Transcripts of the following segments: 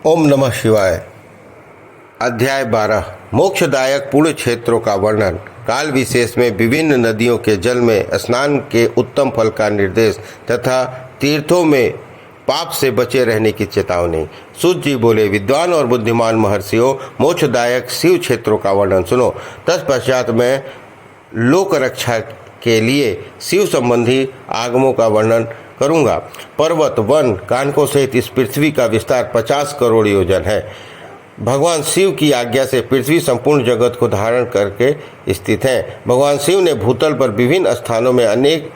ओम नमः शिवाय। अध्याय 12 मोक्षदायक पुण्य क्षेत्रों का वर्णन। काल विशेष में विभिन्न नदियों के जल में स्नान के उत्तम फल का निर्देश तथा तीर्थों में पाप से बचे रहने की चेतावनी। सूत जी बोले, विद्वान और बुद्धिमान महर्षियों, मोक्षदायक शिव क्षेत्रों का वर्णन सुनो। तत्पश्चात मैं लोक रक्षा के लिए शिव संबंधी आगमों का वर्णन करूंगा। पर्वत, वन, कानकों सहित इस पृथ्वी का विस्तार 50 करोड़ योजन है। भगवान शिव की आज्ञा से पृथ्वी संपूर्ण जगत को धारण करके स्थित है। भगवान शिव ने भूतल पर विभिन्न स्थानों में अनेक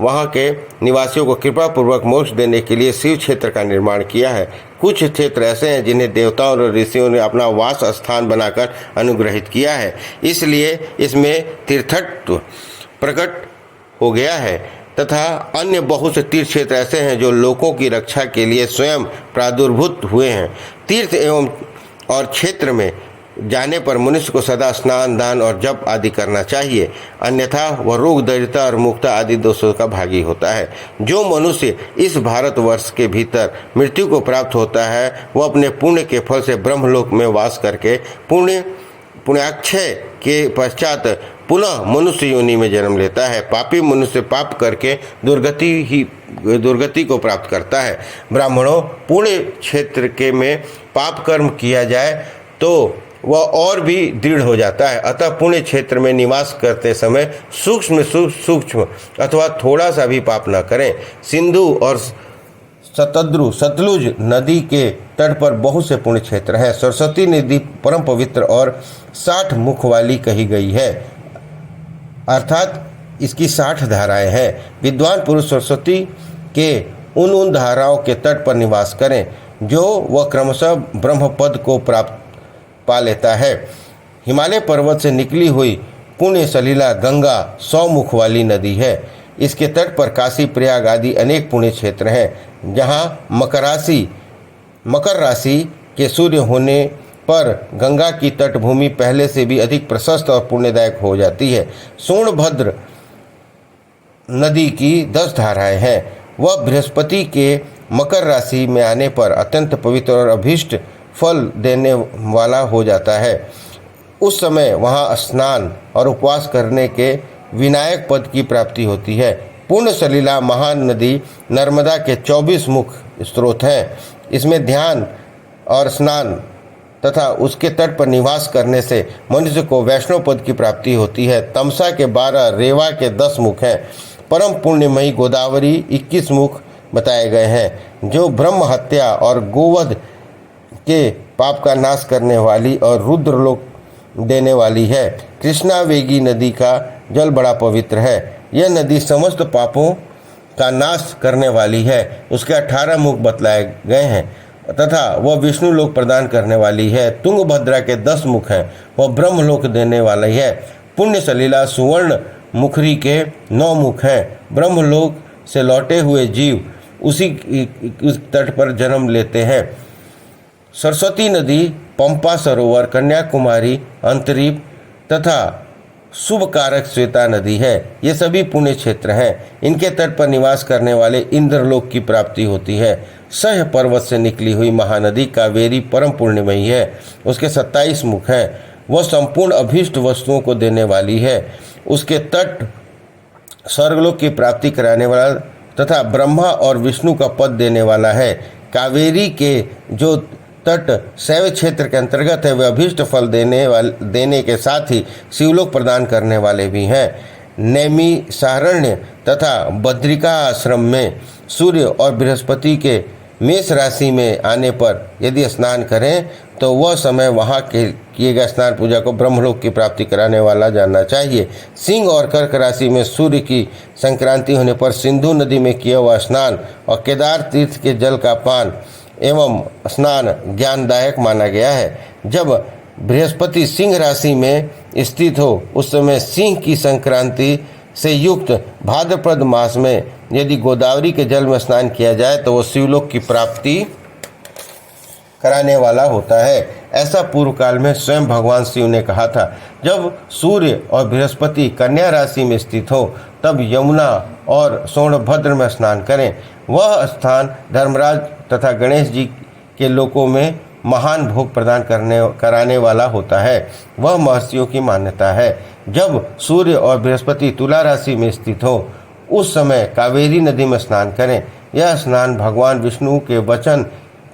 वहाँ के निवासियों को कृपापूर्वक मोक्ष देने के लिए शिव क्षेत्र का निर्माण किया है। कुछ क्षेत्र ऐसे हैं जिन्हें देवताओं और ऋषियों ने अपना वास स्थान बनाकर अनुग्रहित किया है, इसलिए इसमें तीर्थत्व प्रकट हो गया है। तथा अन्य बहुत से तीर्थ क्षेत्र ऐसे हैं जो लोगों की रक्षा के लिए स्वयं प्रादुर्भूत हुए हैं। तीर्थ एवं और क्षेत्र में जाने पर मनुष्य को सदा स्नान, दान और जप आदि करना चाहिए, अन्यथा वह रोग, दरिद्रता और मुक्ता आदि दोषों का भागी होता है। जो मनुष्य इस भारतवर्ष के भीतर मृत्यु को प्राप्त होता है, वह अपने पुण्य के फल से ब्रह्मलोक में वास करके पुण्याक्षय के पश्चात पुनः मनुष्य योनि में जन्म लेता है। पापी मनुष्य पाप करके दुर्गति को प्राप्त करता है। ब्राह्मणों, पुण्य क्षेत्र के में पाप कर्म किया जाए तो वह और भी दृढ़ हो जाता है। अतः पुण्य क्षेत्र में निवास करते समय सूक्ष्म अथवा थोड़ा सा भी पाप न करें। सिंधु और सतलुज नदी के तट पर बहुत से पुण्य क्षेत्र हैं। सरस्वती नदी परम पवित्र और 60 मुख वाली कही गई है, अर्थात इसकी 60 धाराएं हैं। विद्वान पुरुष सरस्वती के उन धाराओं के तट पर निवास करें जो वह क्रमशः ब्रह्म पद को प्राप्त पा लेता है। हिमालय पर्वत से निकली हुई पुण्य सलीला गंगा 100 मुख वाली नदी है। इसके तट पर काशी, प्रयाग आदि अनेक पुण्य क्षेत्र हैं, जहाँ मकर राशि के सूर्य होने पर गंगा की तटभूमि पहले से भी अधिक प्रशस्त और पुण्यदायक हो जाती है। सोनभद्र नदी की 10 धाराएं हैं। वह बृहस्पति के मकर राशि में आने पर अत्यंत पवित्र और अभीष्ट फल देने वाला हो जाता है। उस समय वहाँ स्नान और उपवास करने के विनायक पद की प्राप्ति होती है। पूर्ण सलीला महान नदी नर्मदा के 24 मुख स्रोत हैं। इसमें ध्यान और स्नान तथा उसके तट पर निवास करने से मनुष्य को वैष्णव पद की प्राप्ति होती है। तमसा के 12, रेवा के 10 मुख हैं। परम पुण्यमयी गोदावरी 21 मुख बताए गए हैं, जो ब्रह्म हत्या और गोवध के पाप का नाश करने वाली और रुद्रलोक देने वाली है। कृष्णा वेगी नदी का जल बड़ा पवित्र है। यह नदी समस्त पापों का नाश करने वाली है। उसके 18 मुख बतलाए गए हैं तथा वह विष्णु लोक प्रदान करने वाली है। तुंगभद्रा के 10 मुख हैं, वह ब्रह्मलोक देने वाली है। पुण्य सलीला सुवर्ण मुखरी के 9 मुख हैं। ब्रह्मलोक से लौटे हुए जीव उसी तट पर जन्म लेते हैं। सरस्वती नदी, पंपा सरोवर, कन्याकुमारी, अंतरीप तथा शुभ कारक श्वेता नदी है। ये सभी पुण्य क्षेत्र हैं। इनके तट पर निवास करने वाले इंद्रलोक की प्राप्ति होती है। सह पर्वत से निकली हुई महानदी कावेरी परम पुण्यमयी है। उसके 27 मुख हैं। वह संपूर्ण अभीष्ट वस्तुओं को देने वाली है। उसके तट स्वर्गलोक की प्राप्ति कराने वाला तथा ब्रह्मा और विष्णु का पद देने वाला है। कावेरी के जो तट शैव क्षेत्र के अंतर्गत है, वे अभीष्ट फल देने के साथ ही शिवलोक प्रदान करने वाले भी हैं। नैमिषारण्य तथा बद्रिका आश्रम में सूर्य और बृहस्पति के मेष राशि में आने पर यदि स्नान करें तो वह समय वहाँ के किए गए स्नान पूजा को ब्रह्मलोक की प्राप्ति कराने वाला जानना चाहिए। सिंह और कर्क राशि में सूर्य की संक्रांति होने पर सिंधु नदी में किया हुआ स्नान और केदार तीर्थ के जल का पान एवं स्नान ज्ञानदायक माना गया है। जब बृहस्पति सिंह राशि में स्थित हो उस समय सिंह की संक्रांति से युक्त भाद्रपद मास में यदि गोदावरी के जल में स्नान किया जाए तो वह शिवलोक की प्राप्ति कराने वाला होता है। ऐसा पूर्व काल में स्वयं भगवान शिव ने कहा था। जब सूर्य और बृहस्पति कन्या राशि में स्थित हो तब यमुना और सोनभद्र में स्नान करें। वह स्थान धर्मराज तथा गणेश जी के लोकों में महान भोग प्रदान कराने वाला होता है। वह महर्षियों की मान्यता है। जब सूर्य और बृहस्पति तुला राशि में स्थित हो उस समय कावेरी नदी में स्नान करें। यह स्नान भगवान विष्णु के वचन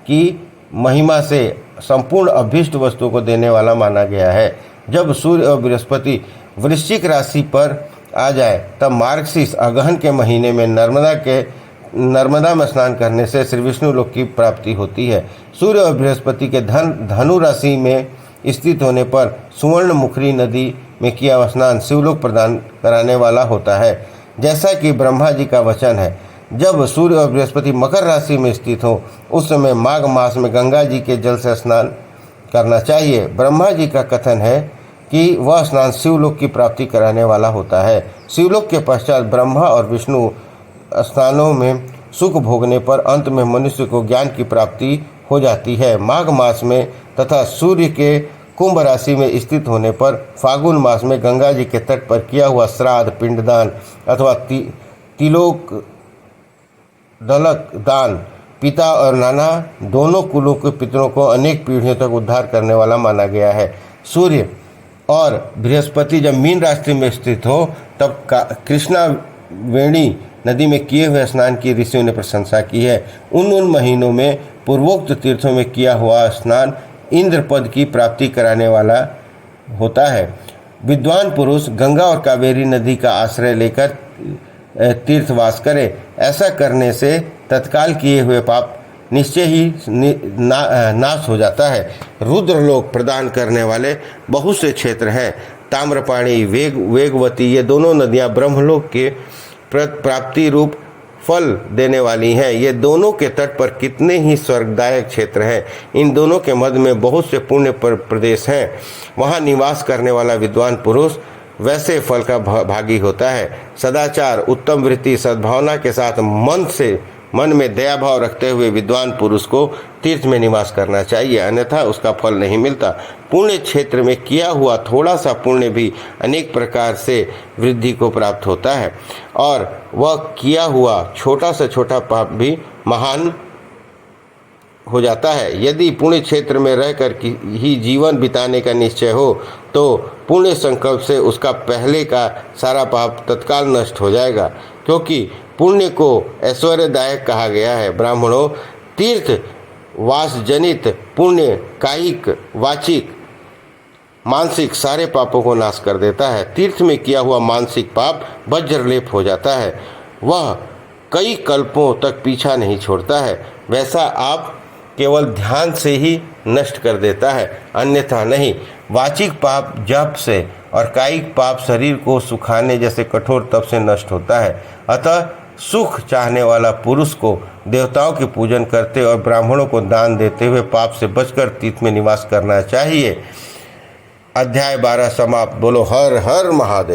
की महिमा से संपूर्ण अभीष्ट वस्तु को देने वाला माना गया है। जब सूर्य और बृहस्पति वृश्चिक राशि पर आ जाए तब मार्गशीर्ष अगहन के महीने में नर्मदा में स्नान करने से श्री विष्णु लोक की प्राप्ति होती है। सूर्य और बृहस्पति के धनु राशि में स्थित होने पर सुवर्ण मुखरी नदी में किया स्नान शिवलोक प्रदान कराने वाला होता है। जैसा कि ब्रह्मा जी का वचन है, जब सूर्य और बृहस्पति मकर राशि में स्थित हो उस समय माघ मास में गंगा जी के जल से स्नान करना चाहिए। ब्रह्मा जी का कथन है कि वह स्नान शिवलोक की प्राप्ति कराने वाला होता है। शिवलोक के पश्चात ब्रह्मा और विष्णु स्थानों में सुख भोगने पर अंत में मनुष्य को ज्ञान की प्राप्ति हो जाती है। माघ मास में तथा सूर्य के कुंभ राशि में स्थित होने पर फागुन मास में गंगा जी के तट पर किया हुआ श्राद्ध, पिंडदान अथवा तिलोक दलक दान पिता और नाना दोनों कुलों के पितरों को अनेक पीढ़ियों तक उद्धार करने वाला माना गया है। सूर्य और बृहस्पति जब मीन राशि में स्थित हो तब कृष्णा वेणी नदी में किए हुए स्नान की ऋषियों ने प्रशंसा की है। उन महीनों में पूर्वोक्त तीर्थों में किया हुआ स्नान इंद्र पद की प्राप्ति कराने वाला होता है। विद्वान पुरुष गंगा और कावेरी नदी का आश्रय लेकर तीर्थवास करें। ऐसा करने से तत्काल किए हुए पाप निश्चय ही नाश हो जाता है। रुद्रलोक प्रदान करने वाले बहुत से क्षेत्र हैं। ताम्रपाणी, वेगवती ये दोनों नदियां ब्रह्मलोक के प्राप्ति रूप फल देने वाली हैं। ये दोनों के तट पर कितने ही स्वर्गदायक क्षेत्र हैं। इन दोनों के मध्य में बहुत से पुण्य प्रदेश हैं। वहाँ निवास करने वाला विद्वान पुरुष वैसे फल का भागी होता है। सदाचार, उत्तम वृत्ति, सद्भावना के साथ मन में दया भाव रखते हुए विद्वान पुरुष को तीर्थ में निवास करना चाहिए, अन्यथा उसका फल नहीं मिलता। पुण्य क्षेत्र में किया हुआ थोड़ा सा पुण्य भी अनेक प्रकार से वृद्धि को प्राप्त होता है और वह किया हुआ छोटा से छोटा पाप भी महान हो जाता है। यदि पुण्य क्षेत्र में रहकर ही जीवन बिताने का निश्चय हो तो पुण्य संकल्प से उसका पहले का सारा पाप तत्काल नष्ट हो जाएगा, क्योंकि पुण्य को ऐश्वर्यदायक कहा गया है। ब्राह्मणों, तीर्थ वास जनित पुण्य कायिक, वाचिक, मानसिक सारे पापों को नाश कर देता है। तीर्थ में किया हुआ मानसिक पाप वज्रलेप हो जाता है, वह कई कल्पों तक पीछा नहीं छोड़ता है। वैसा आप केवल ध्यान से ही नष्ट कर देता है, अन्यथा नहीं। वाचिक पाप जप से और कायिक पाप शरीर को सुखाने जैसे कठोर तप से नष्ट होता है। अतः सुख चाहने वाला पुरुष को देवताओं की पूजन करते और ब्राह्मणों को दान देते हुए पाप से बचकर तीर्थ में निवास करना चाहिए। अध्याय 12 समाप्त। बोलो हर हर महादेव।